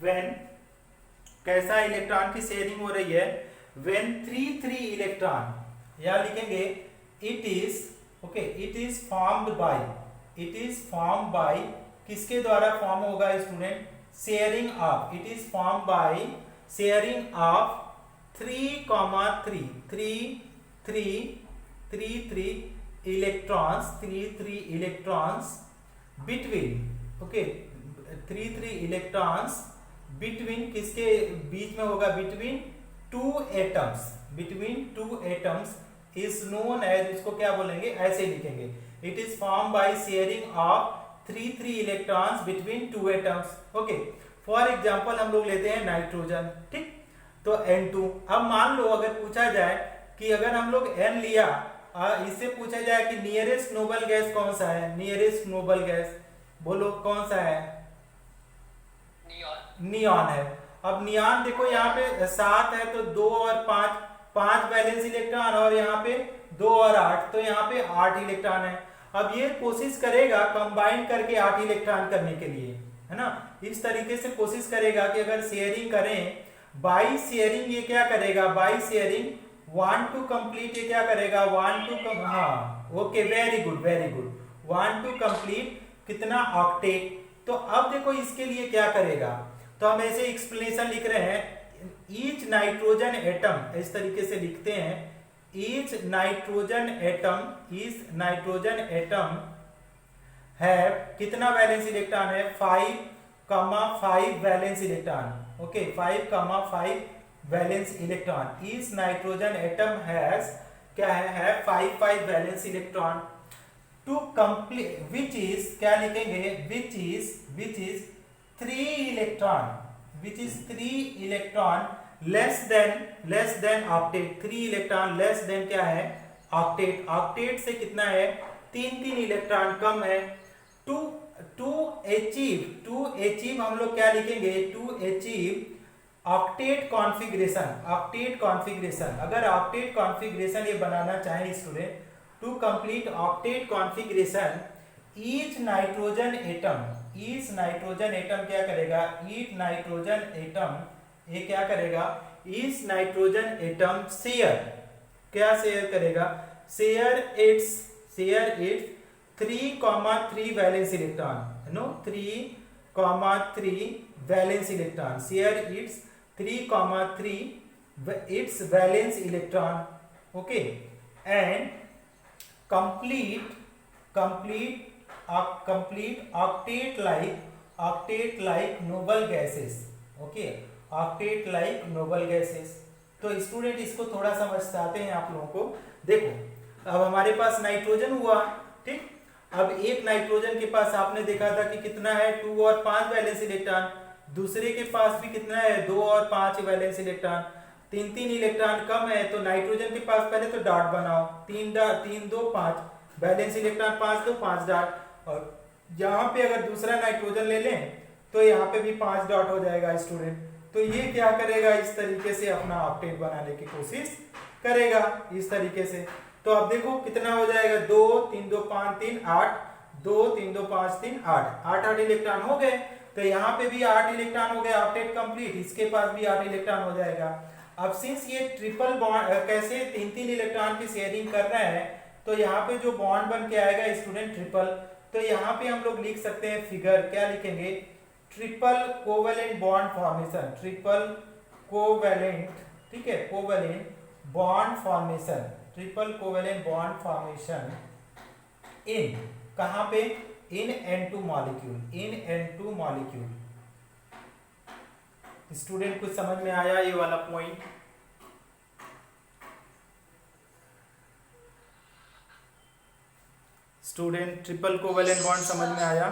When कैसा electron की sharing हो रही है, व्हेन 3 इलेक्ट्रॉन, या लिखेंगे it is okay, it is formed by किसके द्वारा फॉर्म होगा student, sharing of, it is form by sharing of 3 electrons between okay, 3 electrons between किसके बीच में होगा, between two atoms is known as, इसको क्या बोलेंगे, ऐसे लिखेंगे, it is form by sharing of 3 electrons between 2 atoms. Okay, for example हम लोग लेते हैं नाइट्रोजन, ठीक, तो N2। अब मान लो अगर पूछा जाए कि अगर हम लोग N लिया, इससे पूछा जाए कि नियरेस्ट नोबल गैस कौन सा है, नियरेस्ट नोबल गैस बोलो कौन सा है, नियॉन है। अब नियॉन देखो यहाँ पे 7 है तो 2 और 5 वैलेंस इलेक्ट्रॉन, और यहाँ पे 2 और 8, तो यहाँ पे 8 इलेक्ट्रॉन है। अब ये कोशिश करेगा कंबाइन करके 8 इलेक्ट्रॉन करने के लिए, है ना, इस तरीके से कोशिश करेगा कि अगर शेयरिंग करें बाई शेयरिंग, ये क्या करेगा, by sharing want to complete, ये क्या करेगा, हाँ okay, very good, want to complete कितना, ऑक्टेट। तो अब देखो इसके लिए क्या करेगा, तो हम ऐसे एक्सप्लेनेशन लिख रहे हैं, ईच नाइट्रोजन एटम, इस तरीके से लिखते हैं, ईच नाइट्रोजन एटम है कितना वैलेंस इलेक्ट्रॉन है, 5 valence electron, okay, 5 valence electron, each nitrogen atom has क्या है 5 valence electron, to complete which is क्या लिखेंगे, which is 3 electron less than octet, 3 electron less than क्या है, ऑक्टेट से कितना है, 3 इलेक्ट्रॉन कम है। टू अचीव हम लोग क्या लिखेंगे, टू अचीव ऑक्टेट कॉन्फ़िगरेशन, अगर ऑक्टेट कॉन्फ़िगरेशन ये बनाना चाहे student, to complete octet configuration, each nitrogen atom क्या करेगा, ईच नाइट्रोजन एटम ये क्या करेगा, ईच नाइट्रोजन एटम क्या शेयर करेगा, share its 3 valence electron, no 3 valence electron, share its 3 its valence electron, okay, and complete octet like noble gases, okay, octet like noble gases। तो student इसको थोड़ा समझाते हैं आप लोगों को। देखो अब हमारे पास नाइट्रोजन हुआ, ठीक, अब एक नाइट्रोजन के पास आपने देखा था कि कितना है, 2 और 5 वैलेंस इलेक्ट्रॉन, दूसरे के पास भी कितना है, 2 और 5 वैलेंस इलेक्ट्रॉन, 3 इलेक्ट्रॉन कम है, तो नाइट्रोजन के पास पहले तो डॉट बनाओ, 3 2 5 वैलेंस इलेक्ट्रॉन 5 2 5 डॉट, और यहाँ पे अगर दूसरा नाइट्रोजन ले लें तो यहाँ पे भी 5 डॉट हो जाएगा स्टूडेंट। तो ये क्या करेगा, इस तरीके से अपना ऑक्टेट बनाने की कोशिश करेगा इस तरीके से। तो अब देखो कितना हो जाएगा, 2 3 2 5 3 8, 2 3 2 5 3 8 इलेक्ट्रॉन हो गए। तो यहाँ पे भी 8 इलेक्ट्रॉन हो गए, ऑक्टेट कंप्लीट, इसके पास भी 8 इलेक्ट्रॉन हो जाएगा। अब सिंस ये ट्रिपल बॉन्ड कैसे 3 इलेक्ट्रॉन की शेयरिंग कर रहे हैं, तो यहाँ पे जो बॉन्ड बन के आएगा स्टूडेंट ट्रिपल, तो यहाँ पे हम लोग लिख सकते हैं फिगर, क्या लिखेंगे, triple covalent bond formation, triple covalent, ठीक है, covalent bond formation, triple covalent bond formation इन कहाँ पे, इन N2 मॉलिक्यूल। स्टूडेंट कुछ समझ में आया ये वाला point? Student triple covalent bond समझ में आया?